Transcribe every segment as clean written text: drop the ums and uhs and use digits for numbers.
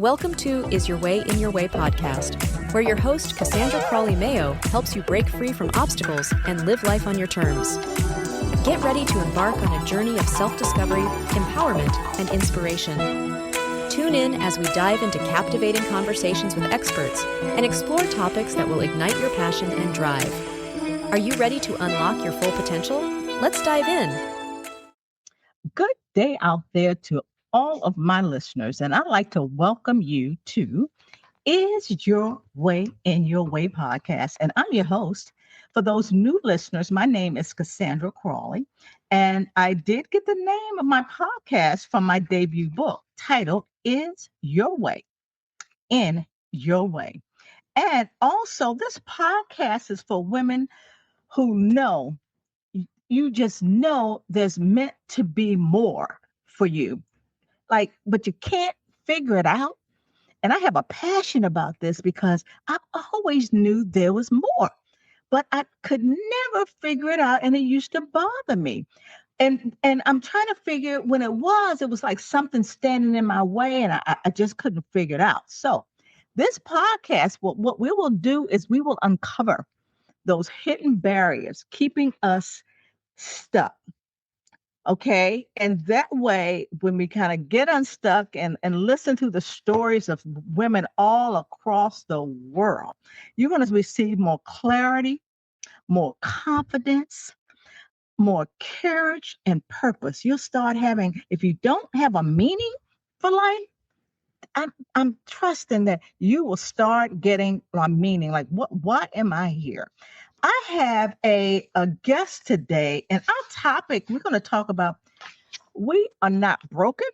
Welcome to Is Your Way in Your Way podcast, where your host, Cassandra Crawley Mayo, helps you break free from obstacles and live life on your terms. Get ready to embark on a journey of self-discovery, empowerment, and inspiration. Tune in as we dive into captivating conversations with experts and explore topics that will ignite your passion and drive. Are you ready to unlock your full potential? Let's dive in. Good day out there to all of my listeners, and I'd like to welcome you to Is Your Way in Your Way podcast. And I'm your host. For those new listeners, my name is Cassandra Crawley, and I did get the name of my podcast from my debut book titled Is Your Way in Your Way. And also, this podcast is for women who know, you just know there's meant to be more for you. But you can't figure it out. And I have a passion about this because I always knew there was more, but I could never figure it out. And it used to bother me. And I'm trying to figure when it was like something standing in my way and I just couldn't figure it out. So this podcast, what we will do is we will uncover those hidden barriers keeping us stuck. Okay. And that way, when we kind of get unstuck and listen to the stories of women all across the world, you're going to receive more clarity, more confidence, more courage and purpose. You'll start having, if you don't have a meaning for life, I'm trusting that you will start getting a meaning. Like, why am I here? I have a guest today, and our topic, we're going to talk about, we are not broken,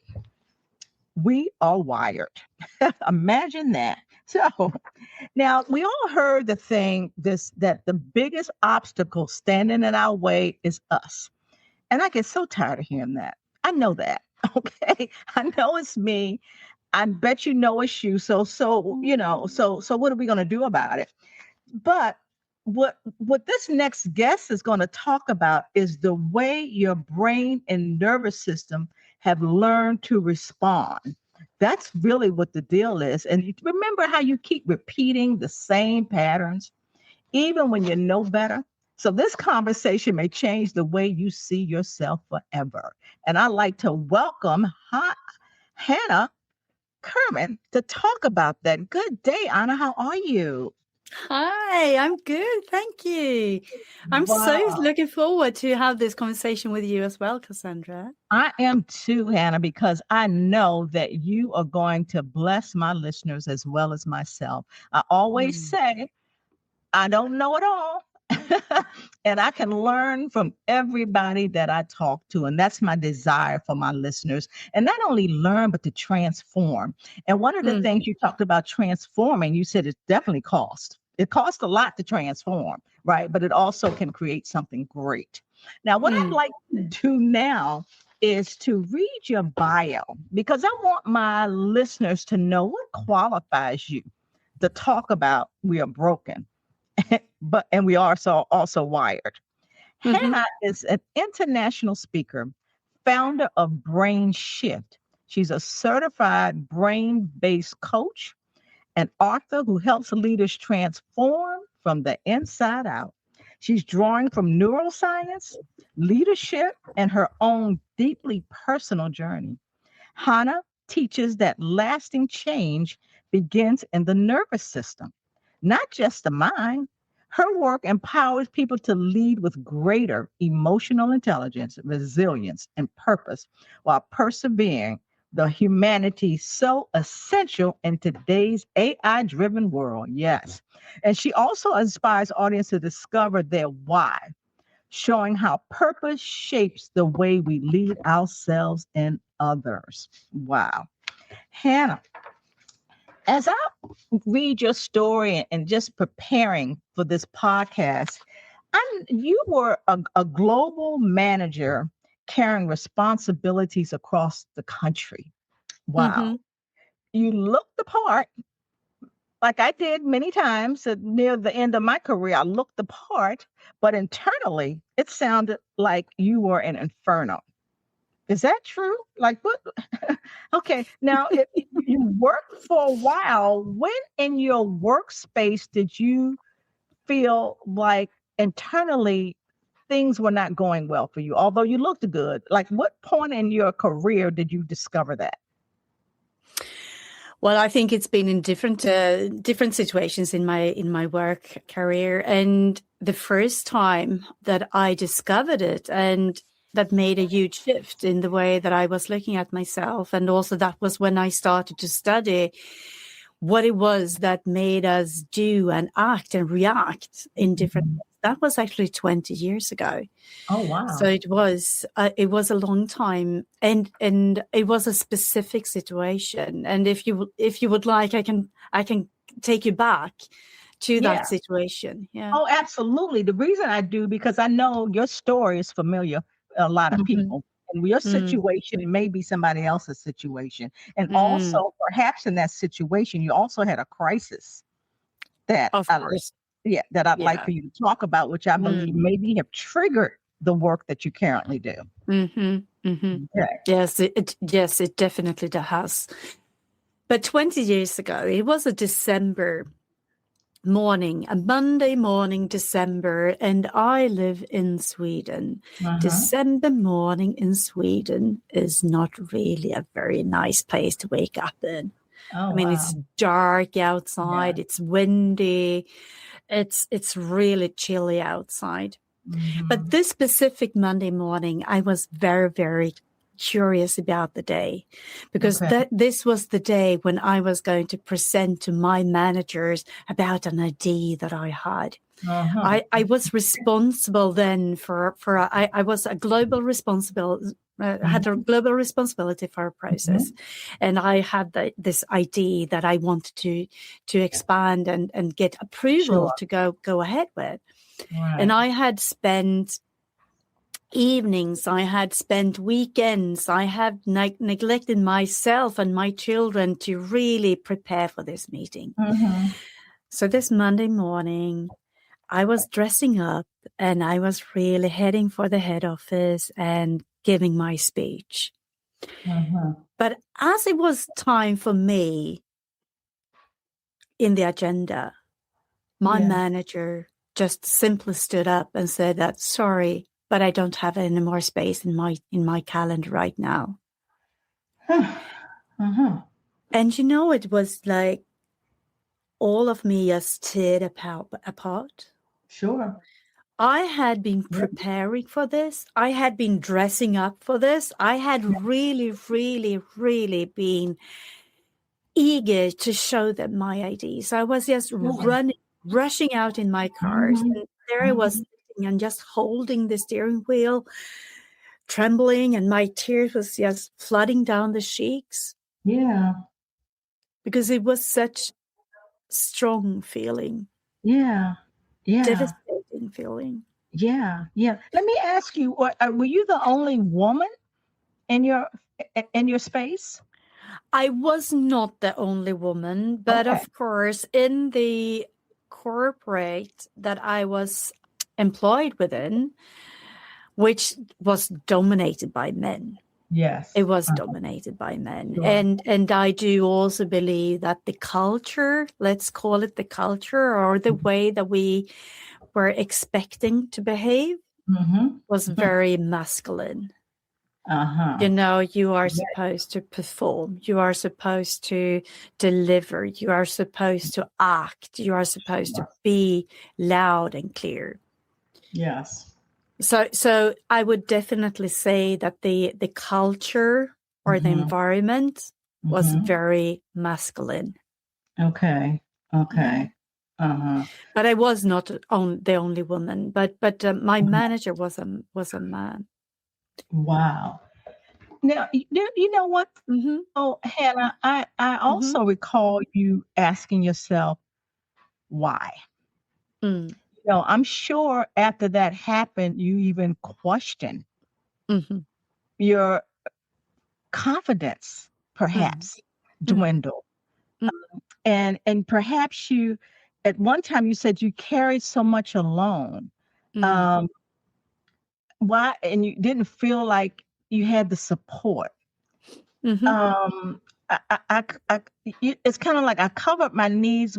we are wired. Imagine that. So now we all heard that the biggest obstacle standing in our way is us. And I get so tired of hearing that. I know that. Okay. I know it's me. I bet you know it's you. So what are we going to do about it? But what this next guest is going to talk about is the way your brain and nervous system have learned to respond. That's really what the deal is. And you remember how you keep repeating the same patterns, even when you know better? So this conversation may change the way you see yourself forever. And I'd like to welcome Hanna Curman to talk about that. Good day, Anna. How are you? Hi, I'm good. Thank you. I'm so looking forward to have this conversation with you as well, Cassandra. I am too, Hanna, because I know that you are going to bless my listeners as well as myself. I always say, I don't know it all. And I can learn from everybody that I talk to. And that's my desire for my listeners. And not only learn, but to transform. And one of the things you talked about transforming, you said it definitely cost. It costs a lot to transform, right? But it also can create something great. Now, what I'd like to do now is to read your bio, because I want my listeners to know what qualifies you to talk about we are broken. And we are also wired. Hanna is an international speaker, founder of Brain Shift. She's a certified brain-based coach, an author who helps leaders transform from the inside out. She's drawing from neuroscience, leadership, and her own deeply personal journey. Hanna teaches that lasting change begins in the nervous system, not just the mind. Her work empowers people to lead with greater emotional intelligence, resilience, and purpose while persevering the humanity so essential in today's AI-driven world. Yes. And she also inspires audience to discover their why, showing how purpose shapes the way we lead ourselves and others. Wow. Hanna, as I read your story and just preparing for this podcast, you were a global manager carrying responsibilities across the country. Wow. You looked the part, like I did many times near the end of my career. I looked the part, but internally, it sounded like you were an inferno. Is that true? Like what? Okay. Now, if you worked for a while, when in your workspace did you feel like internally things were not going well for you, although you looked good? Like what point in your career did you discover that? Well, I think it's been in different situations in my work career, and the first time that I discovered it, and that made a huge shift in the way that I was looking at myself, and also that was when I started to study what it was that made us do and act and react in different ways. That was actually 20 years ago. Oh, wow. So it was a long time, and it was a specific situation. And if you would like, I can take you back to that situation. Yeah. Oh, absolutely. The reason I do, because I know your story is familiar a lot of people. And your situation may be somebody else's situation. And also, perhaps in that situation, you also had a crisis that Of course. that I'd like for you to talk about, which I believe maybe have triggered the work that you currently do. Okay. Yes, it definitely has. But 20 years ago, it was a December morning, a Monday morning, December, and I live in Sweden. December morning in Sweden is not really a very nice place to wake up in. Oh, I mean, it's dark outside, it's windy, it's really chilly outside. But this specific Monday morning, I was very, very curious about the day, because this was the day when I was going to present to my managers about an idea that I had. I was responsible then I was a global responsible. Had a global responsibility for a process, and I had this idea that I wanted to expand and get approval to go ahead with. And I had spent evenings, I had spent weekends, I had neglected myself and my children to really prepare for this meeting. So this Monday morning, I was dressing up and I was really heading for the head office and giving my speech. But as it was time for me in the agenda, my manager just simply stood up and said that, sorry, but I don't have any more space in my calendar right now. And it was like all of me just teared apart. Sure. I had been preparing for this. I had been dressing up for this. I had really, really, really been eager to show them my ideas. I was just rushing out in my cars. And there I was sitting and just holding the steering wheel, trembling, and my tears was just flooding down the cheeks. Yeah. Because it was such strong feeling. Yeah. Devastating feeling. Yeah. Let me ask you, were you the only woman in your space? I was not the only woman, but of course, in the corporate that I was employed within, which was dominated by men. Yes. It was dominated by men. Sure. And I do also believe that the culture, let's call it the culture, or the way that we were expecting to behave was very masculine. You are supposed to perform. You are supposed to deliver. You are supposed to act. You are supposed to be loud and clear. Yes. So I would definitely say that the culture or the environment was very masculine. Okay. But I was not the only woman. But my manager was a man. Wow. Now, you know what? Oh, Hanna, I also recall you asking yourself, why? I'm sure after that happened, you even questioned your confidence, perhaps dwindled. And perhaps you, at one time you said you carried so much alone. Why? And you didn't feel like you had the support. Mm-hmm. It's kind of like I covered my needs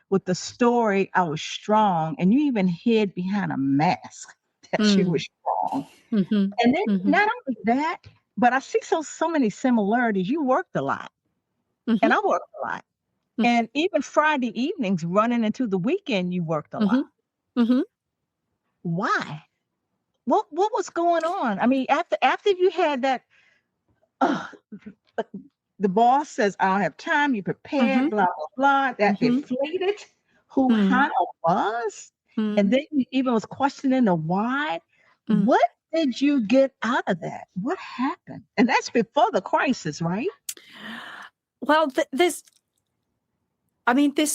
with the story I was strong, and you even hid behind a mask that you were strong. Mm-hmm. And then Mm-hmm. not only that, but I see so many similarities. You worked a lot, Mm-hmm. and I worked a lot, and even Friday evenings, running into the weekend, you worked a lot. Mm-hmm. Mm-hmm. Why? What was going on? I mean, after you had that. Uh, the boss says, I don't have time, you prepared, blah, blah, blah. That Mm-hmm. deflated who Mm-hmm. Hanna was. And then you even was questioning the why. Mm. What did you get out of that? What happened? And that's before the crisis, right? Well, this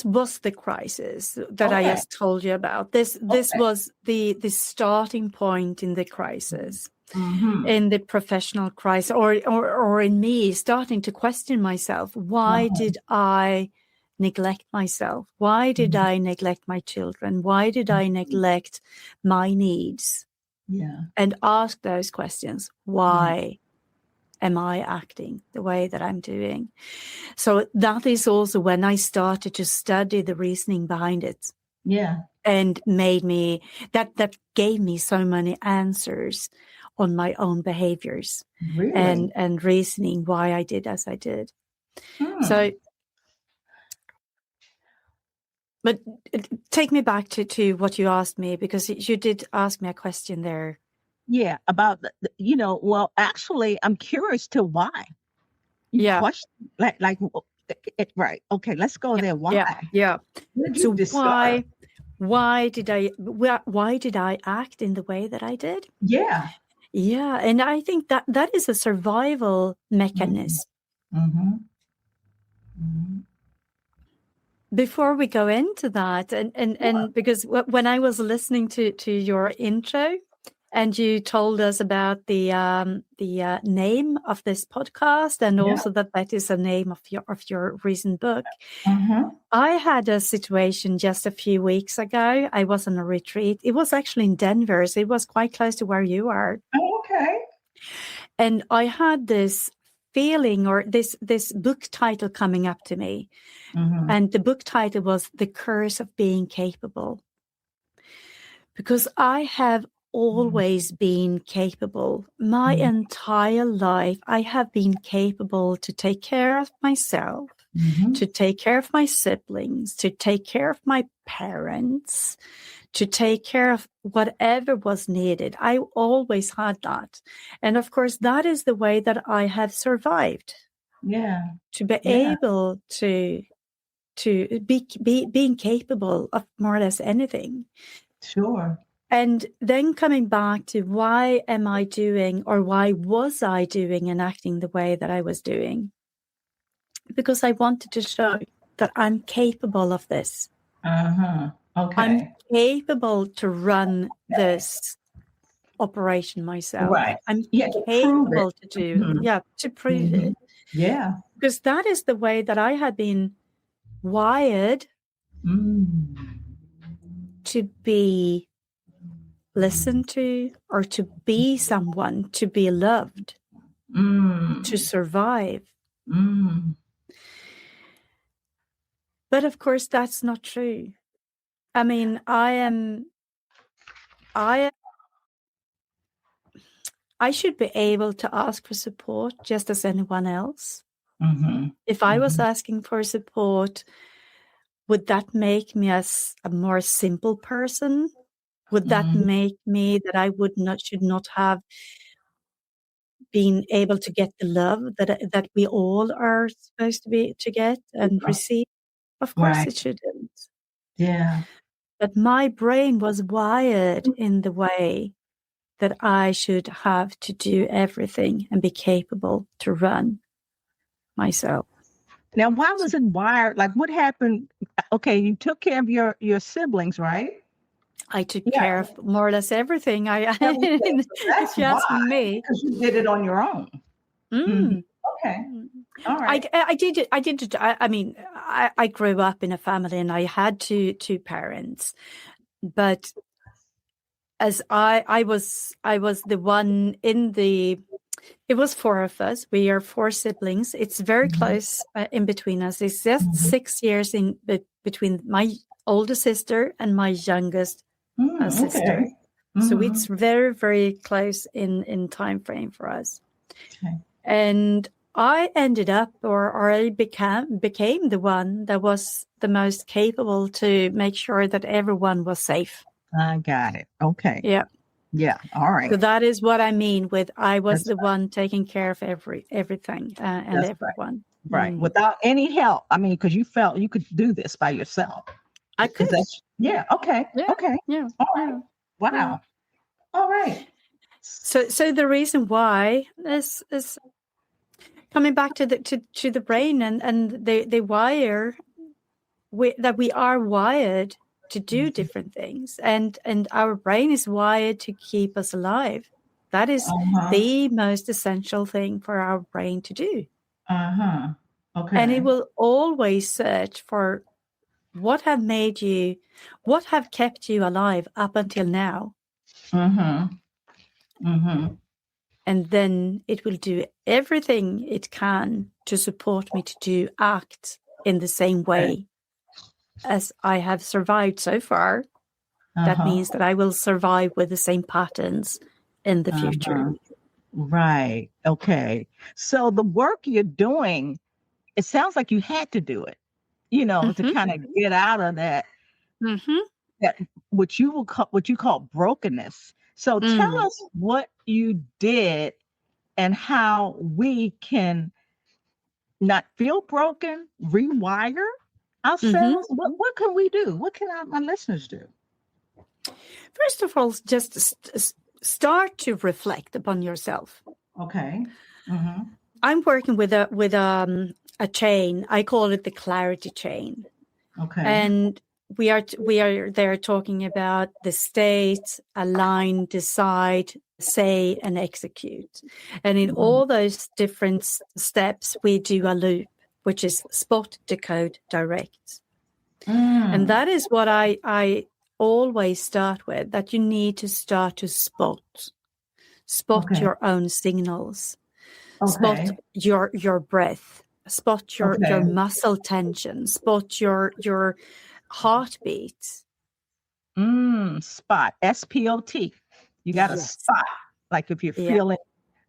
was the crisis that I Okay. just told you about. This was the starting point in the crisis, in the professional crisis, or in me starting to question myself. Why did I neglect myself? Why did I neglect my children? Why did I neglect my needs? Yeah. And ask those questions. Why am I acting the way that I'm doing? So that is also when I started to study the reasoning behind it. Yeah. And made me, that gave me so many answers on my own behaviors. Really? And reasoning why I did as I did. So, but take me back to what you asked me, because you did ask me a question there. Yeah, about well, actually, I'm curious to why. You question like right. Okay, let's go there. Why? Yeah. What did So you discover? why did I act in the way that I did? Yeah. Yeah, and I think that is a survival mechanism. Before we go into that, and because when I was listening to your intro, and you told us about the name of this podcast, and also that is the name of your recent book. I had a situation just a few weeks ago. I was on a retreat. It was actually in Denver, so it was quite close to where you are. Oh, okay. And I had this feeling, or this book title coming up to me. And the book title was The Curse of Being Capable. Because I have always been capable. My entire life, I have been capable to take care of myself, to take care of my siblings, to take care of my parents, to take care of whatever was needed. I always had that. And of course, that is the way that I have survived. Yeah. To be able to being capable of more or less anything. Sure. And then coming back to why am I doing, or why was I doing and acting the way that I was doing? Because I wanted to show that I'm capable of this. Okay. I'm capable to run this operation myself. Right. I'm capable to do to prove it. Yeah. Because that is the way that I had been wired to be listened to, or to be someone, to be loved, to survive. But of course, that's not true. I mean, I should be able to ask for support just as anyone else. If I was asking for support, would that make me as a more simple person? Would that make me that I should not have been able to get the love that we all are supposed to get and receive? Of course it shouldn't. Yeah. But my brain was wired in the way that I should have to do everything and be capable to run myself. Now, why was it wired? Like, what happened? Okay, you took care of your siblings, right? I took care of more or less everything. It's just me. Because you did it on your own. Okay. All right. I did it. I mean, I grew up in a family and I had two parents, but as I was the one in the. It was four of us. We are four siblings. It's very close in between us. It's just 6 years between my older sister and my youngest sister. Okay. So it's very, very close in time frame for us. Okay. And I ended up, or I became the one that was the most capable to make sure that everyone was safe. I got it. Okay. Yeah. Yeah. All right. So that is what I mean with I was That's the one taking care of everything and That's everyone. right. Without any help. I mean, because you felt you could do this by yourself. I could. Yeah. Okay. Yeah. Okay. Yeah. All right. Yeah. Wow. Yeah. All right. So the reason why is coming back to the brain and the wire that we are wired to do different things, and our brain is wired to keep us alive. That is the most essential thing for our brain to do. Okay. And it will always search for what have kept you alive up until now. And then it will do everything it can to support me to act in the same way as I have survived so far. That means that I will survive with the same patterns in the future. Right. Okay. So the work you're doing, it sounds like you had to do it, to kind of get out of that, that what you call brokenness. So tell us what you did and how we can not feel broken, rewire ourselves. What can we do? What can my listeners do? First of all, just start to reflect upon yourself. Okay. I'm working with a chain. I call it the clarity chain. Okay. And we are there talking about the state, align, decide, say, and execute. And in all those different steps, we do a loop, which is spot, decode, direct. And that is what I always start with, that you need to start to spot your own signals, spot your breath, spot your muscle tension, spot your heartbeat. Spot, S-P-O-T. You got to spot, like if you're feeling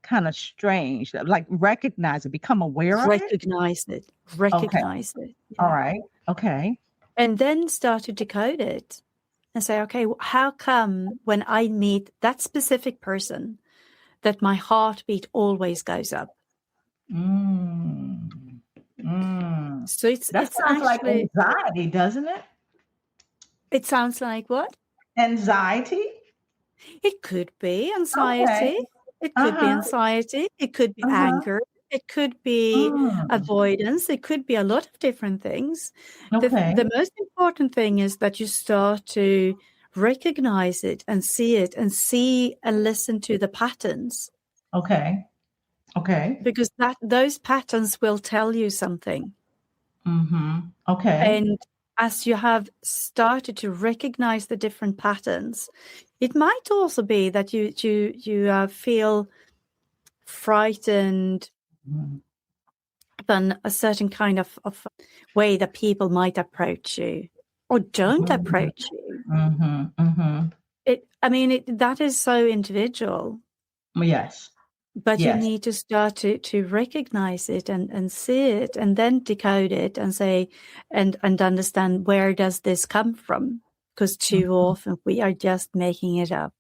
kind of strange, like recognize it, become aware of it. Recognize it. Yeah. All right. Okay. And then start to decode it and say, okay, how come when I meet that specific person that my heartbeat always goes up? So that sounds like anxiety, doesn't it? It sounds like what? Anxiety? It could be anxiety. Okay. It could be anxiety. It could be anger. It could be avoidance. It could be a lot of different things. The most important thing is that you start to recognize it and see and listen to the patterns. Okay. Because those patterns will tell you something. Okay. And as you have started to recognize the different patterns, it might also be that you feel frightened than a certain kind of way that people might approach you or don't approach you. That is so individual. Yes. But you need to start to recognize it and see it and then decode it and say and understand, where does this come from? Because too often we are just making it up.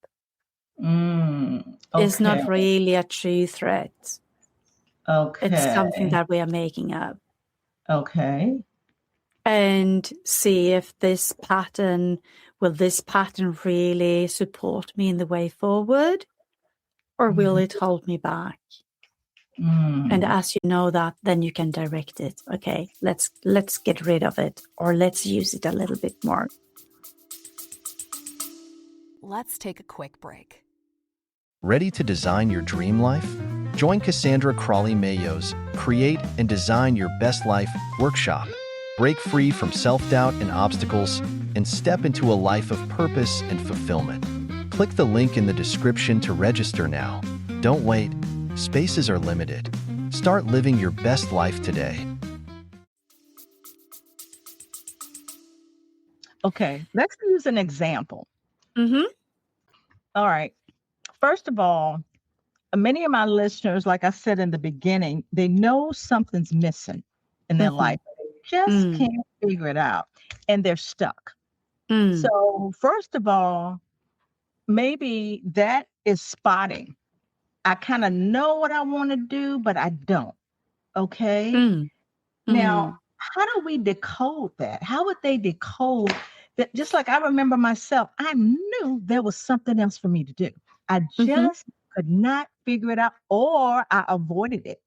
It's not really a true threat. It's something that we are making up. Okay. And see if will this pattern really support me in the way forward? Or will it hold me back? And as you know that, then you can direct it. Okay, let's get rid of it, or let's use it a little bit more. Let's take a quick break. Ready to design your dream life? Join Cassandra Crawley Mayo's Create and Design Your Best Life workshop. Break free from self-doubt and obstacles and step into a life of purpose and fulfillment. Click the link in the description to register now. Don't wait. Spaces are limited. Start living your best life today. Okay, let's use an example. Mm-hmm. All right. First of all, many of my listeners, like I said in the beginning, they know something's missing in their life. They just can't figure it out, and they're stuck. So first of all, maybe that is spotting. I kind of know what I want to do, but I don't. Okay. Now, how do we decode that? How would they decode that? Just like I remember myself, I knew there was something else for me to do. I just could not figure it out, or I avoided it.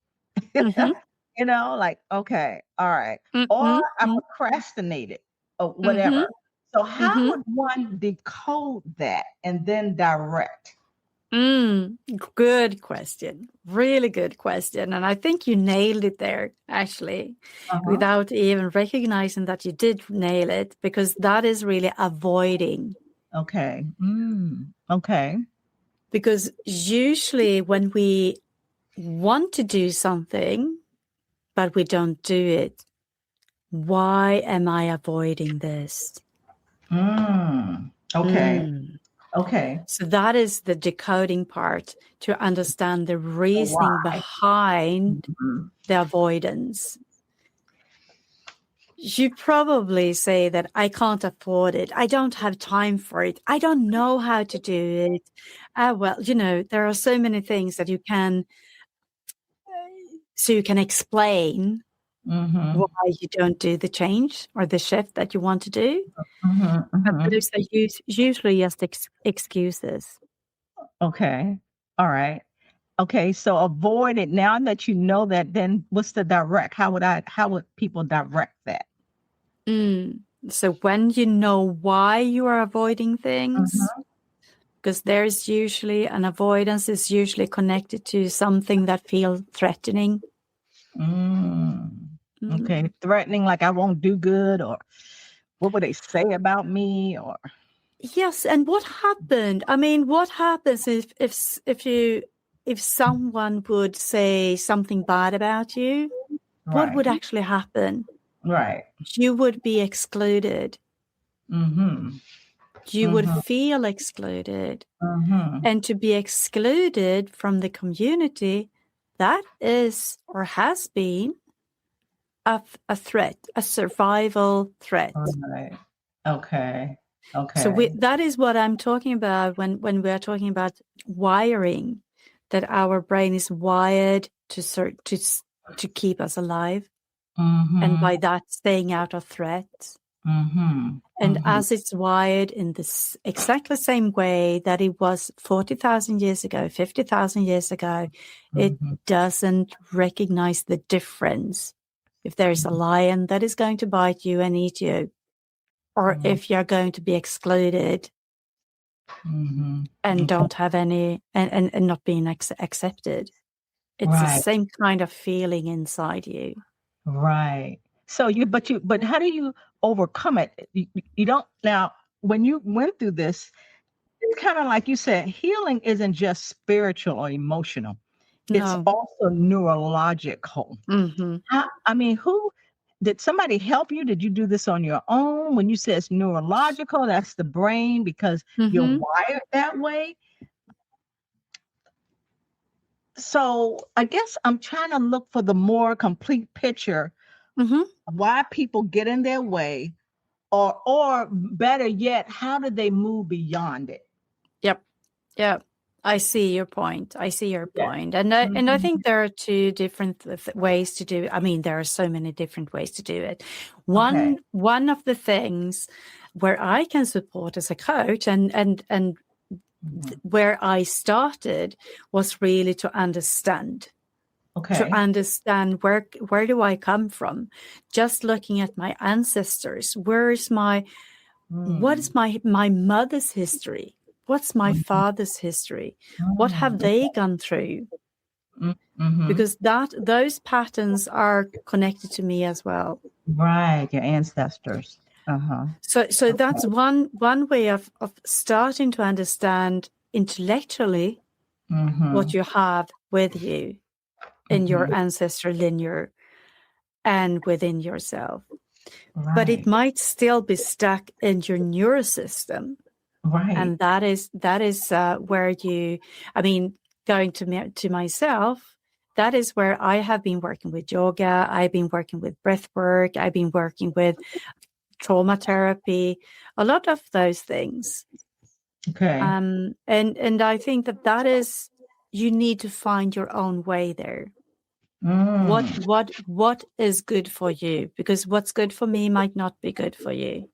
Like, okay, all right. Or I procrastinated or whatever. So how would one decode that and then direct? Good question. Really good question. And I think you nailed it there, actually, without even recognizing that you did nail it, because that is really avoiding. Okay. Okay. Because usually when we want to do something, but we don't do it, why am I avoiding this? Okay. Okay. So that is the decoding part, to understand the reasoning behind the avoidance. You probably say that I can't afford it. I don't have time for it. I don't know how to do it. Well, there are so many things that you can explain why you don't do the change or the shift that you want to do. But those are usually just excuses. Okay. All right. Okay. So avoid it. Now that you know that, then what's the direct? How would people direct that? So when you know why you are avoiding things, because there's usually an avoidance is usually connected to something that feels threatening. Okay. Threatening, like I won't do good, or what would they say about me, or yes. And what happened? I mean, what happens if someone would say something bad about you? What would actually happen? Right. You would be excluded. You would feel excluded. And to be excluded from the community, that is or has been a threat, a survival threat. Right. Okay. So that is what I'm talking about when we are talking about wiring, that our brain is wired to keep us alive. And by that, staying out of threat. And as it's wired in this exactly same way that it was 40,000 years ago, 50,000 years ago, it doesn't recognize the difference. If there's a lion that is going to bite you and eat you, or if you're going to be excluded and don't have any, and not being accepted, it's the same kind of feeling inside you. Right. So but how do you overcome it? You don't, now, when you went through this, it's kind of like you said, healing isn't just spiritual or emotional. It's also neurological. Did somebody help you? Did you do this on your own? When you say it's neurological, that's the brain, because you're wired that way. So I guess I'm trying to look for the more complete picture of why people get in their way, or better yet, how do they move beyond it? Yep. I see your point. And I think there are two different ways to do it. I mean, there are so many different ways to do it. One of the things where I can support as a coach and where I started was really to understand. To understand where do I come from? Just looking at my ancestors, what is my mother's history? What's my father's history? What have they gone through? Because those patterns are connected to me as well. Right, your ancestors. Uh-huh. So that's one way of starting to understand intellectually what you have with you in your ancestral lineage and within yourself. Right. But it might still be stuck in your neurosystem. Right. And that is where you, I mean, going to myself, that is where I have been working with yoga. I've been working with breath work. I've been working with trauma therapy, a lot of those things. Okay. And I think that is, you need to find your own way there. What is good for you? Because what's good for me might not be good for you.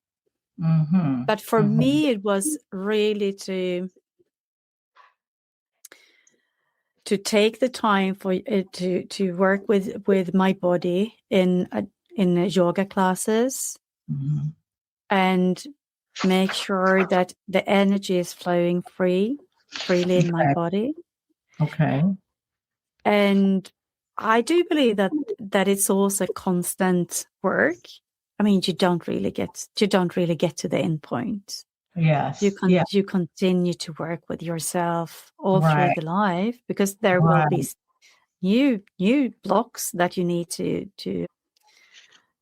But for me, it was really to take the time for to work with my body in yoga classes and make sure that the energy is flowing freely in my body. Okay. And I do believe that it's also constant work. I mean, you don't really get to the end point. Yes. You continue to work with yourself all through the life, because there will be new blocks that you need to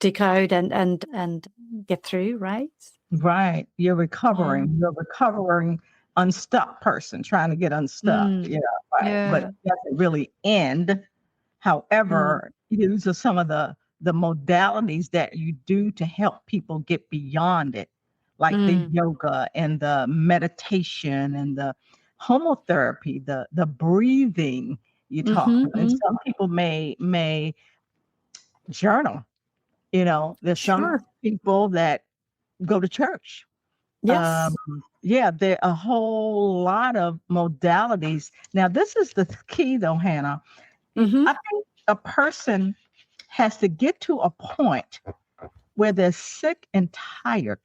decode and get through, right? Right. You're recovering. You're recovering unstuck person trying to get unstuck. Right. But it doesn't really end. However, these are some of the modalities that you do to help people get beyond it, like the yoga and the meditation and the homotherapy, the breathing you talk about. And some people may journal. There's some people that go to church. Yes. There are a whole lot of modalities. Now, this is the key though, Hanna. I think a person has to get to a point where they're sick and tired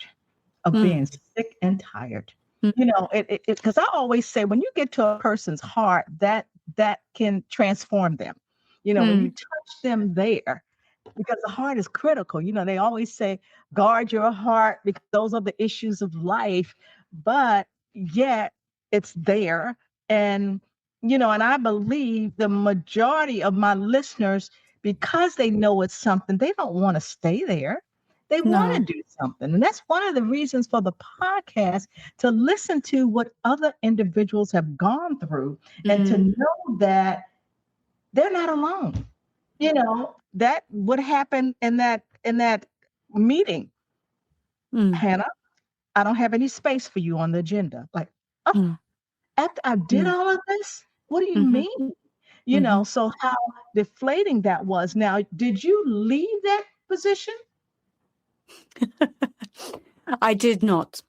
of being sick and tired. Because I always say, when you get to a person's heart, that can transform them. When you touch them there, because the heart is critical. They always say, guard your heart, because those are the issues of life. But yet it's there. And I believe the majority of my listeners, because they know it's something, they don't want to stay there. They want to do something. And that's one of the reasons for the podcast, to listen to what other individuals have gone through and to know that they're not alone. That what happened in that meeting. Hanna, I don't have any space for you on the agenda. Like, after I did all of this, what do you mean? So how deflating that was. Now, did you leave that position? I did not.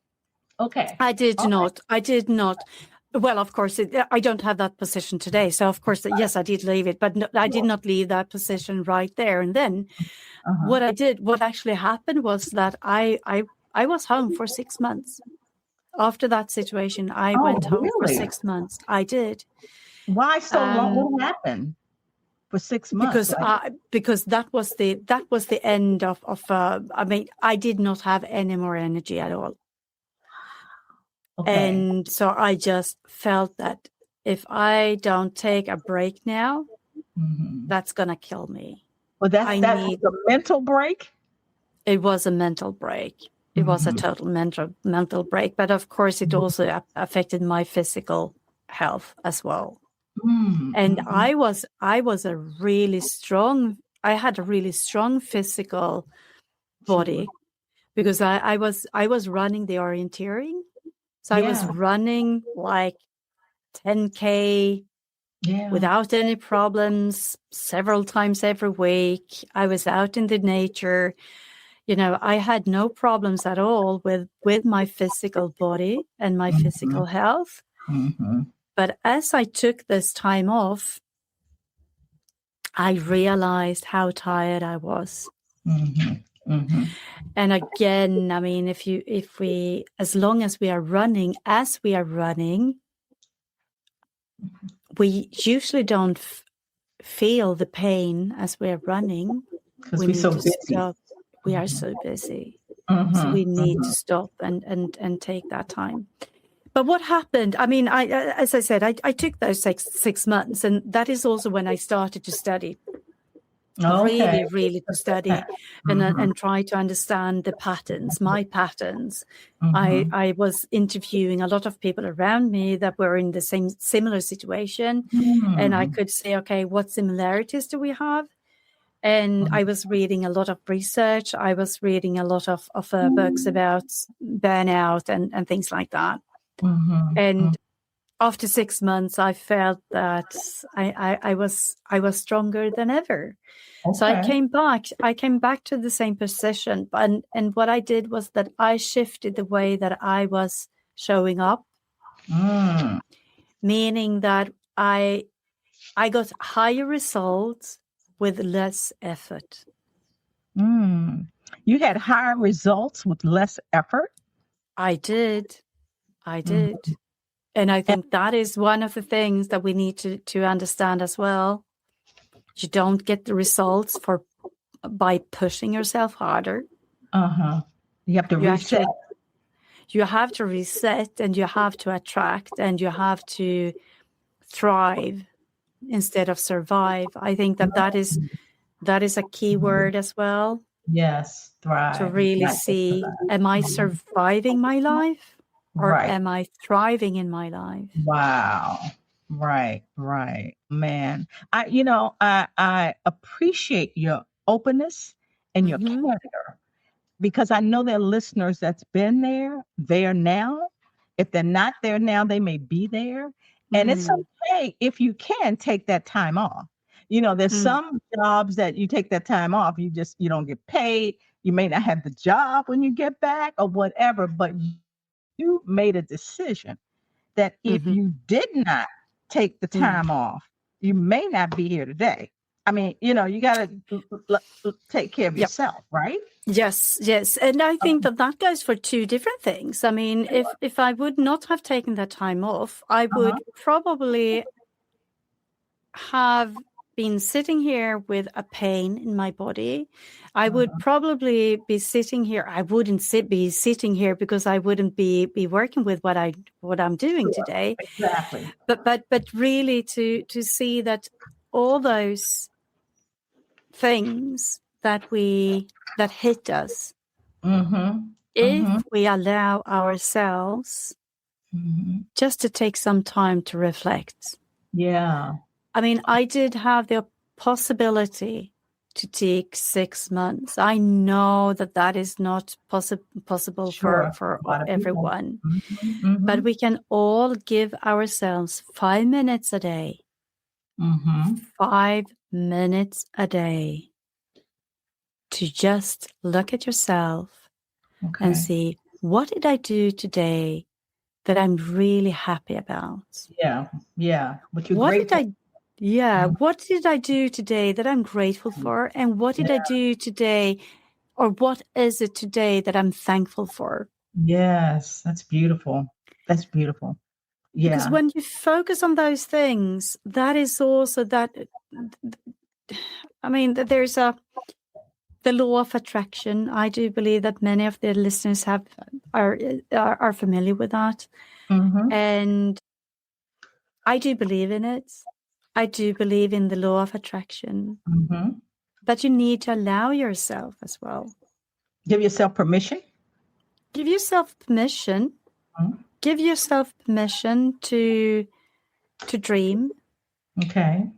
Okay. I did not. Well, of course, I don't have that position today. So, of course, yes, I did leave it, but no, I did not leave that position right there. And then what actually happened was that I was home for 6 months. After that situation, I went home for 6 months. I did. Why so long? What happened for 6 months? Because that was the end of I mean, I did not have any more energy at all. Okay. And so I just felt that if I don't take a break now, that's going to kill me. Well, that's a mental break? It was a mental break. It was a total mental break. But of course, it also affected my physical health as well. And I had a really strong physical body, because I was running the orienteering. So I was running like 10K without any problems several times every week. I was out in the nature. I had no problems at all with my physical body and my physical health. But as I took this time off, I realized how tired I was. And again, I mean, as long as we are running, we usually don't feel the pain as we are running. Because we're so busy. We are so busy. So we need Mm-hmm. to stop and take that time. But what happened? I mean, as I said, I took those six months, and that is also when I started to study. Okay. Really to study and try to understand the patterns, my patterns. Mm-hmm. I was interviewing a lot of people around me that were in the similar situation, and I could say, okay, what similarities do we have? And I was reading a lot of research. I was reading a lot of books about burnout and things like that. Mm-hmm. And after 6 months, I felt that I was stronger than ever. Okay. So I came back to the same position. And what I did was that I shifted the way that I was showing up, meaning that I got higher results with less effort. You had higher results with less effort? I did. And I think that is one of the things that we need to understand as well. You don't get the results by pushing yourself harder. You have to reset. You have to reset, and you have to attract, and you have to thrive instead of survive. I think that is a key word as well. Yes, thrive. To really see, am I surviving my life, or am I thriving in my life? Wow. Right. Man, I appreciate your openness and your candor, because I know there are listeners that's been there now. If they're not there now, they may be there. And it's okay if you can take that time off. There's some jobs that you take that time off, you don't get paid. You may not have the job when you get back or whatever, but you made a decision that if you did not take the time off, you may not be here today. I mean, you got to take care of yourself, right? Yes. And I think that goes for two different things. I mean, if I would not have taken that time off, I would probably have been sitting here with a pain in my body. I would probably be sitting here. I wouldn't be sitting here because I wouldn't be working with what I'm doing today. Exactly. But really to see that all those things that hit us, if we allow ourselves just to take some time to reflect. Yeah. I mean, I did have the possibility to take 6 months. I know that is not possible for everyone, but we can all give ourselves 5 minutes a day. 5 minutes a day to just look at yourself and see, what did I do today that I'm really happy about? Yeah. What did I do today that I'm grateful for? And what did I do today, or what is it today that I'm thankful for? Yes, that's beautiful. Yeah. Because when you focus on those things, that is also that. I mean, there's the law of attraction. I do believe that many of the listeners are familiar with that, and I do believe in it. I do believe in the law of attraction, but you need to allow yourself as well. Give yourself permission. Give yourself permission. Give yourself permission to dream. Okay.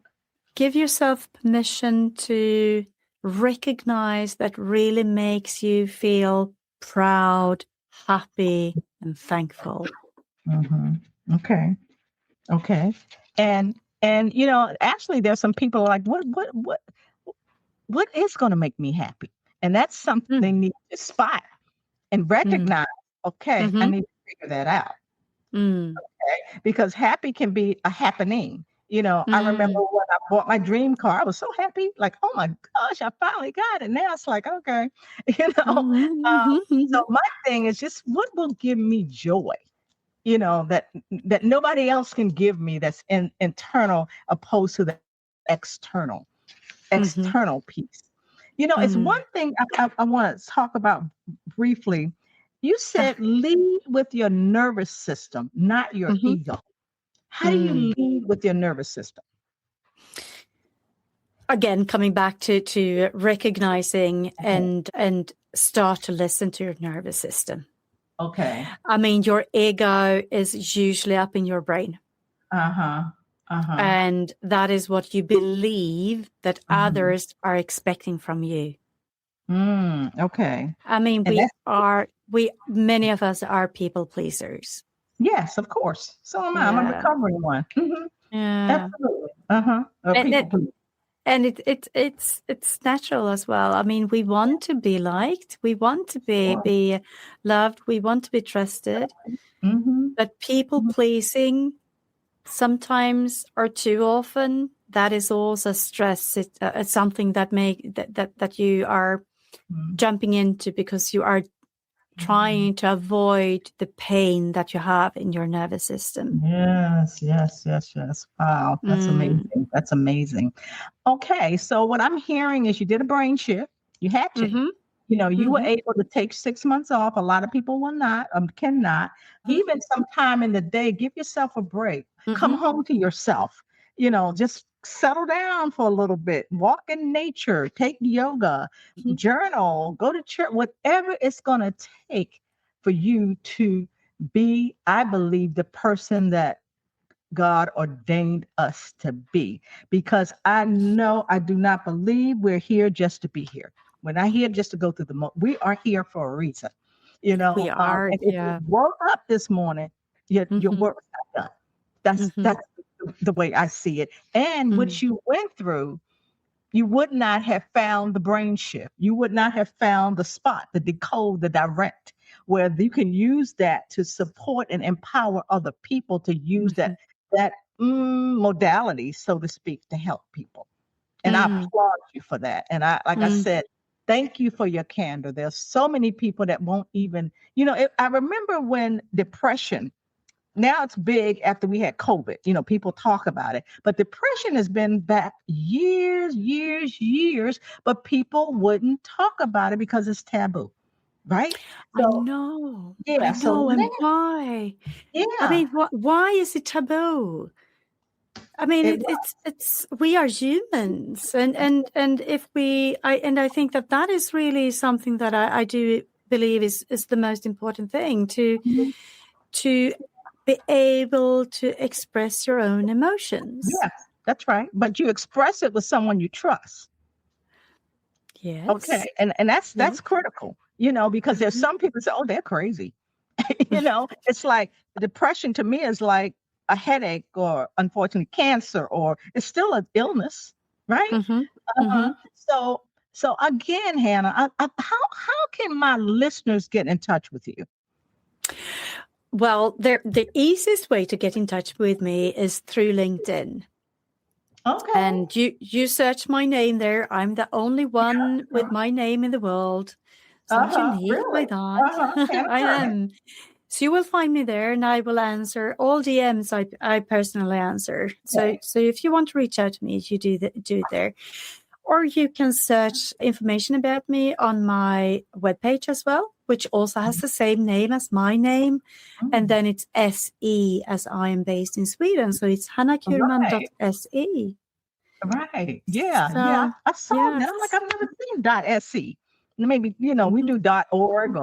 Give yourself permission to recognize that really makes you feel proud, happy, and thankful. Okay. And actually there's some people like, what is going to make me happy? And that's something they need to spot and recognize. Okay, I need to figure that out. Okay? Because happy can be a happening. I remember when I bought my dream car, I was so happy, like, oh my gosh, I finally got it. Now it's like, okay, so my thing is just, what will give me joy? That nobody else can give me, that's internal, opposed to the external piece. It's one thing I want to talk about briefly. You said lead with your nervous system, not your Mhm. ego. How do you lead with your nervous system? Again, coming back to recognizing and start to listen to your nervous system. Okay. I mean, your ego is usually up in your brain. Uh-huh. Uh-huh. And that is what you believe that others are expecting from you. Okay. I mean, And many of us are people pleasers. yes, of course. So am I. I'm a Yeah. recovering one. Yeah. Absolutely. Uh-huh. People please. And it's natural as well. I mean, we want to be liked, we want to be loved, we want to be trusted. But people pleasing sometimes or too often, that is also stress. It's something that you are jumping into because you are trying to avoid the pain that you have in your nervous system. Yes. Wow, that's amazing. That's amazing. Okay, so what I'm hearing is you did a brain shift. You had to. You were able to take 6 months off. A lot of people will not, cannot. Even sometime in the day, give yourself a break. Come home to yourself. Just settle down for a little bit. Walk in nature. Take yoga. Journal. Go to church. Whatever it's going to take for you to be, I believe, the person that God ordained us to be, because I do not believe we're here just to be here. We're not here just to go through we are here for a reason. We are, and if you woke up this morning, your work's not done. That's the way I see it. And what you went through, you would not have found the brain shift. You would not have found the spot, the decode, the direct, where you can use that to support and empower other people to use that modality, so to speak, to help people. And I applaud you for that. And I said, thank you for your candor. There's so many people that won't even, I remember when depression, now it's big after we had COVID, people talk about it, but depression has been back years, but people wouldn't talk about it because it's taboo. Right? So, I know. Yeah. I know. And why? Yeah. I mean, why is it taboo? I mean, it's we are humans, and if I think that is really something that I do believe is the most important thing to be able to express your own emotions. Yes, that's right. But you express it with someone you trust. Yes. Okay. And that's critical, because there's some people say, oh, they're crazy. It's like depression to me is like a headache or unfortunately cancer, or it's still an illness, right? So again, Hanna, how can my listeners get in touch with you? Well, the easiest way to get in touch with me is through LinkedIn. Okay. And you search my name there. I'm the only one with my name in the world. So I'm unique by that. I am. So you will find me there, and I will answer all DMs. I personally answer. So if you want to reach out to me, you do it there. Or you can search information about me on my webpage as well, which also has the same name as my name. And then it's SE, as I am based in Sweden. So it's hannacurman.se. Right. Yeah. I saw that. I'm like, I've never seen .se. Maybe, we do .org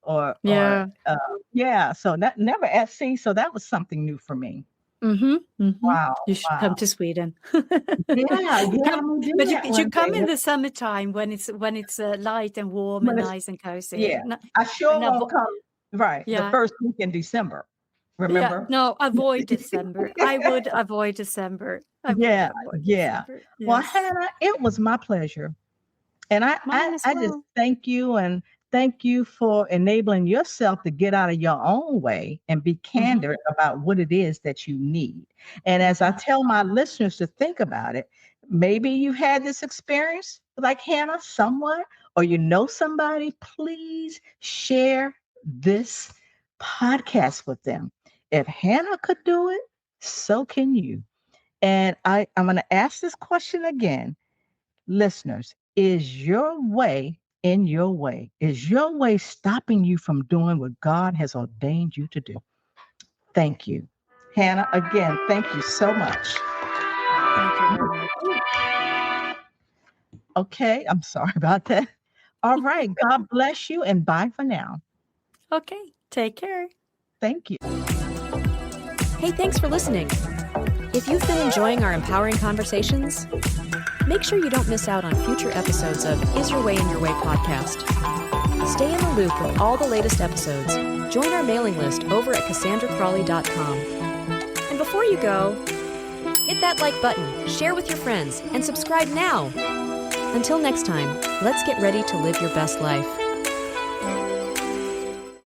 or so that never SC. So that was something new for me. Wow. You should come to Sweden. Yeah. But you come in the summertime when it's light and warm and nice and cozy. Yeah. I sure won't come. Right. The first week in December. Remember? Yeah, no, avoid December. I would avoid December. December. Yes. Well, Hanna, it was my pleasure. And I just thank you, and thank you for enabling yourself to get out of your own way and be candid about what it is that you need. And as I tell my listeners to think about it, maybe you had this experience like Hanna somewhat, or somebody, please share this podcast with them. If Hanna could do it, so can you. And I'm going to ask this question again. Listeners, is your way in your way? Is your way stopping you from doing what God has ordained you to do? Thank you. Hanna, again, thank you so much. Thank you very much. Okay, I'm sorry about that. All right, God bless you and bye for now. Okay, take care. Thank you. Hey, thanks for listening. If you've been enjoying our empowering conversations, make sure you don't miss out on future episodes of Is Your Way in Your Way podcast. Stay in the loop with all the latest episodes. Join our mailing list over at CassandraCrawley.com. And before you go, hit that like button, share with your friends, and subscribe now. Until next time, let's get ready to live your best life.